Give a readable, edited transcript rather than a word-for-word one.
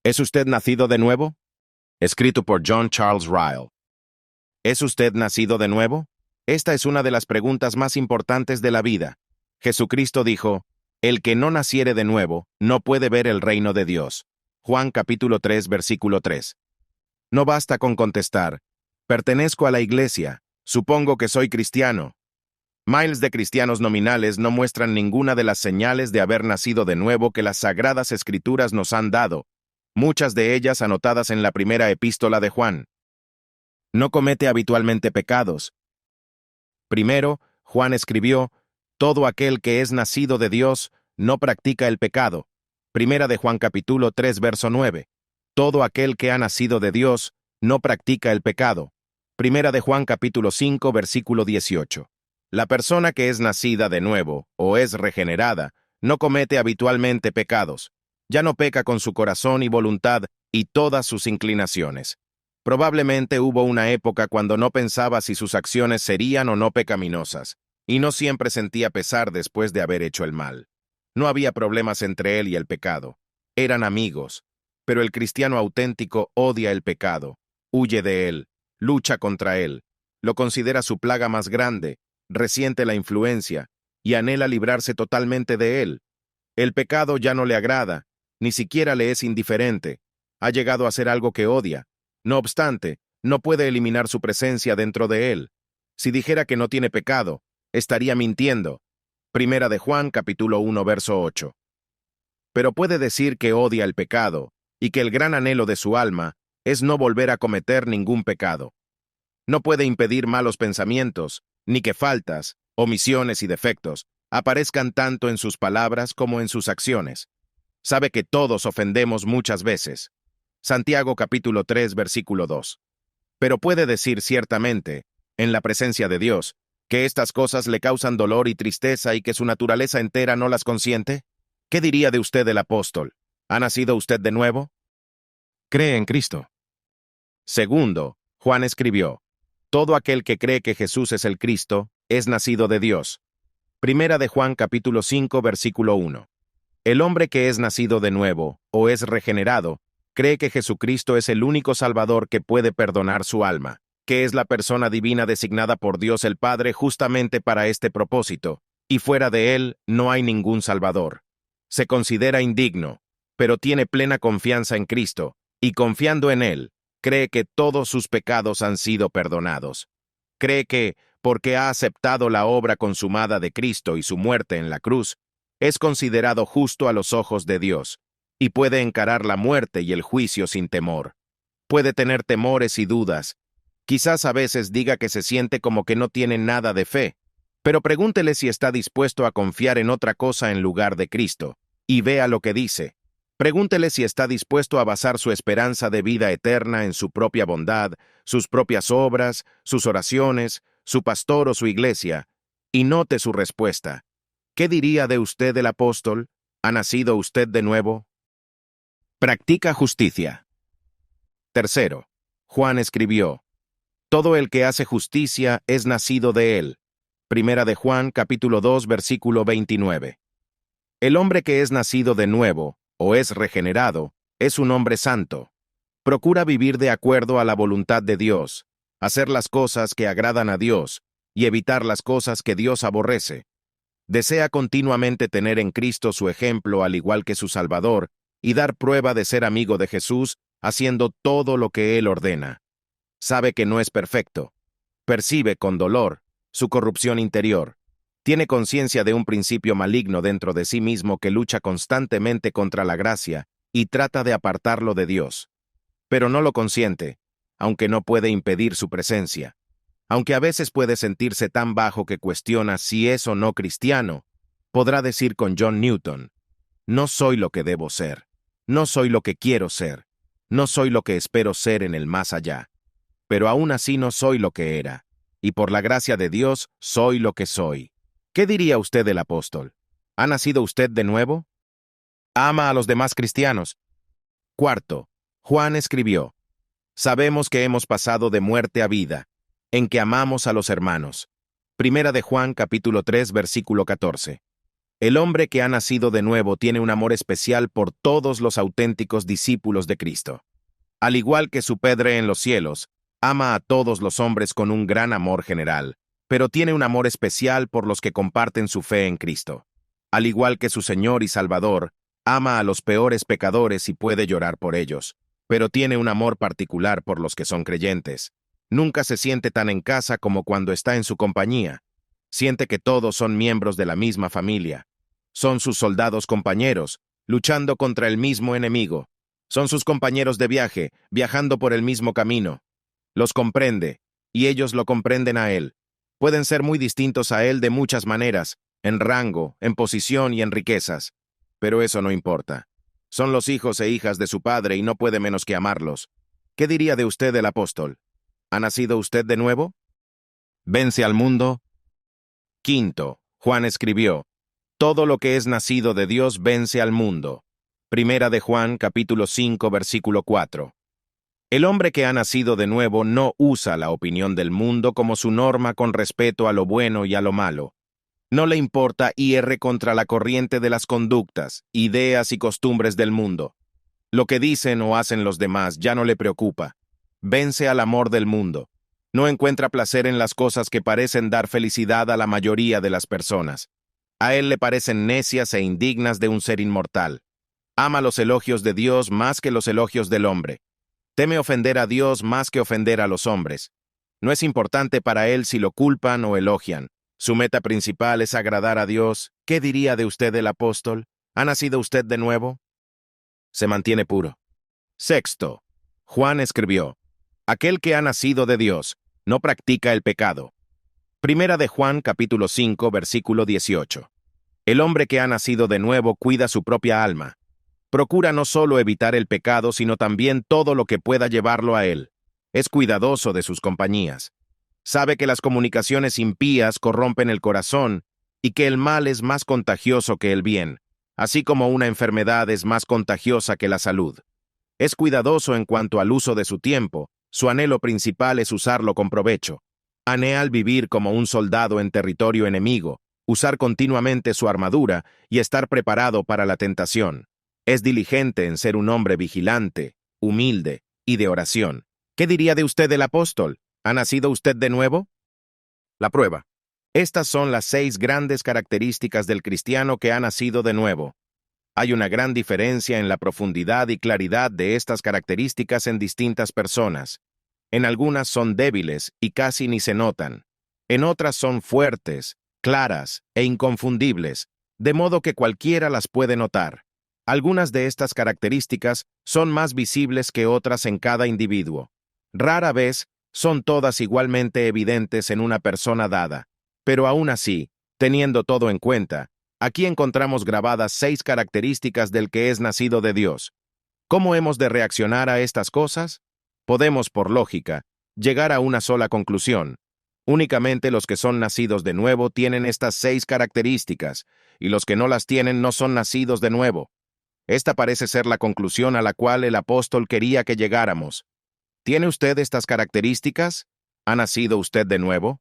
¿Es usted nacido de nuevo? Escrito por John Charles Ryle. ¿Es usted nacido de nuevo? Esta es una de las preguntas más importantes de la vida. Jesucristo dijo, «El que no naciere de nuevo, no puede ver el reino de Dios». Juan capítulo 3, versículo 3. No basta con contestar, «Pertenezco a la iglesia, supongo que soy cristiano». Miles de cristianos nominales no muestran ninguna de las señales de haber nacido de nuevo que las Sagradas Escrituras nos han dado, muchas de ellas anotadas en la primera epístola de Juan. No comete habitualmente pecados. Primero, Juan escribió, «Todo aquel que es nacido de Dios no practica el pecado». Primera de Juan capítulo 3, verso 9. Todo aquel que ha nacido de Dios no practica el pecado. Primera de Juan capítulo 5, versículo 18. La persona que es nacida de nuevo, o es regenerada, no comete habitualmente pecados. Ya no peca con su corazón y voluntad y todas sus inclinaciones. Probablemente hubo una época cuando no pensaba si sus acciones serían o no pecaminosas, y no siempre sentía pesar después de haber hecho el mal. No había problemas entre él y el pecado. Eran amigos, pero el cristiano auténtico odia el pecado, huye de él, lucha contra él, lo considera su plaga más grande, resiente la influencia y anhela librarse totalmente de él. El pecado ya no le agrada, ni siquiera le es indiferente. Ha llegado a ser algo que odia. No obstante, no puede eliminar su presencia dentro de él. Si dijera que no tiene pecado, estaría mintiendo. Primera de Juan, capítulo 1, verso 8. Pero puede decir que odia el pecado, y que el gran anhelo de su alma es no volver a cometer ningún pecado. No puede impedir malos pensamientos, ni que faltas, omisiones y defectos aparezcan tanto en sus palabras como en sus acciones. Sabe que todos ofendemos muchas veces. Santiago capítulo 3, versículo 2. Pero puede decir ciertamente, en la presencia de Dios, que estas cosas le causan dolor y tristeza y que su naturaleza entera no las consiente. ¿Qué diría de usted el apóstol? ¿Ha nacido usted de nuevo? Cree en Cristo. Segundo, Juan escribió, «Todo aquel que cree que Jesús es el Cristo es nacido de Dios». Primera de Juan capítulo 5, versículo 1. El hombre que es nacido de nuevo, o es regenerado, cree que Jesucristo es el único Salvador que puede perdonar su alma, que es la persona divina designada por Dios el Padre justamente para este propósito, y fuera de él no hay ningún Salvador. Se considera indigno, pero tiene plena confianza en Cristo, y confiando en él, cree que todos sus pecados han sido perdonados. Cree que, porque ha aceptado la obra consumada de Cristo y su muerte en la cruz, es considerado justo a los ojos de Dios, y puede encarar la muerte y el juicio sin temor. Puede tener temores y dudas. Quizás a veces diga que se siente como que no tiene nada de fe, pero pregúntele si está dispuesto a confiar en otra cosa en lugar de Cristo, y vea lo que dice. Pregúntele si está dispuesto a basar su esperanza de vida eterna en su propia bondad, sus propias obras, sus oraciones, su pastor o su iglesia, y note su respuesta. ¿Qué diría de usted el apóstol? ¿Ha nacido usted de nuevo? Practica justicia. Tercero, Juan escribió, «Todo el que hace justicia es nacido de él». Primera de Juan, capítulo 2, versículo 29. El hombre que es nacido de nuevo, o es regenerado, es un hombre santo. Procura vivir de acuerdo a la voluntad de Dios, hacer las cosas que agradan a Dios y evitar las cosas que Dios aborrece. Desea continuamente tener en Cristo su ejemplo al igual que su Salvador y dar prueba de ser amigo de Jesús haciendo todo lo que Él ordena. Sabe que no es perfecto. Percibe con dolor su corrupción interior. Tiene conciencia de un principio maligno dentro de sí mismo que lucha constantemente contra la gracia y trata de apartarlo de Dios. Pero no lo consiente, aunque no puede impedir su presencia. Aunque a veces puede sentirse tan bajo que cuestiona si es o no cristiano, podrá decir con John Newton, «No soy lo que debo ser, no soy lo que quiero ser, no soy lo que espero ser en el más allá. Pero aún así no soy lo que era, y por la gracia de Dios soy lo que soy». ¿Qué diría usted del apóstol? ¿Ha nacido usted de nuevo? ¿Ama a los demás cristianos? Cuarto, Juan escribió, «Sabemos que hemos pasado de muerte a vida, en que amamos a los hermanos». Primera de Juan, capítulo 3, versículo 14. El hombre que ha nacido de nuevo tiene un amor especial por todos los auténticos discípulos de Cristo. Al igual que su Padre en los cielos, ama a todos los hombres con un gran amor general, pero tiene un amor especial por los que comparten su fe en Cristo. Al igual que su Señor y Salvador, ama a los peores pecadores y puede llorar por ellos, pero tiene un amor particular por los que son creyentes. Nunca se siente tan en casa como cuando está en su compañía. Siente que todos son miembros de la misma familia. Son sus soldados compañeros, luchando contra el mismo enemigo. Son sus compañeros de viaje, viajando por el mismo camino. Los comprende, y ellos lo comprenden a él. Pueden ser muy distintos a él de muchas maneras, en rango, en posición y en riquezas. Pero eso no importa. Son los hijos e hijas de su padre y no puede menos que amarlos. ¿Qué diría de usted el apóstol? ¿Ha nacido usted de nuevo? Vence al mundo. Quinto, Juan escribió, todo lo que es nacido de Dios vence al mundo. Primera de Juan, capítulo 5, versículo 4. El hombre que ha nacido de nuevo no usa la opinión del mundo como su norma con respecto a lo bueno y a lo malo. No le importa ir contra la corriente de las conductas, ideas y costumbres del mundo. Lo que dicen o hacen los demás ya no le preocupa. Vence al amor del mundo. No encuentra placer en las cosas que parecen dar felicidad a la mayoría de las personas. A él le parecen necias e indignas de un ser inmortal. Ama los elogios de Dios más que los elogios del hombre. Teme ofender a Dios más que ofender a los hombres. No es importante para él si lo culpan o elogian. Su meta principal es agradar a Dios. ¿Qué diría de usted el apóstol? ¿Ha nacido usted de nuevo? Se mantiene puro. Sexto, Juan escribió, aquel que ha nacido de Dios no practica el pecado. Primera de Juan capítulo 5 versículo 18. El hombre que ha nacido de nuevo cuida su propia alma. Procura no solo evitar el pecado, sino también todo lo que pueda llevarlo a él. Es cuidadoso de sus compañías. Sabe que las comunicaciones impías corrompen el corazón y que el mal es más contagioso que el bien, así como una enfermedad es más contagiosa que la salud. Es cuidadoso en cuanto al uso de su tiempo. Su anhelo principal es usarlo con provecho. Anhela vivir como un soldado en territorio enemigo, usar continuamente su armadura y estar preparado para la tentación. Es diligente en ser un hombre vigilante, humilde y de oración. ¿Qué diría de usted el apóstol? ¿Ha nacido usted de nuevo? La prueba. Estas son las 6 grandes características del cristiano que ha nacido de nuevo. Hay una gran diferencia en la profundidad y claridad de estas características en distintas personas. En algunas son débiles y casi ni se notan. En otras son fuertes, claras e inconfundibles, de modo que cualquiera las puede notar. Algunas de estas características son más visibles que otras en cada individuo. Rara vez son todas igualmente evidentes en una persona dada, pero aún así, teniendo todo en cuenta, aquí encontramos grabadas 6 características del que es nacido de Dios. ¿Cómo hemos de reaccionar a estas cosas? Podemos, por lógica, llegar a una sola conclusión. Únicamente los que son nacidos de nuevo tienen estas 6 características, y los que no las tienen no son nacidos de nuevo. Esta parece ser la conclusión a la cual el apóstol quería que llegáramos. ¿Tiene usted estas características? ¿Ha nacido usted de nuevo?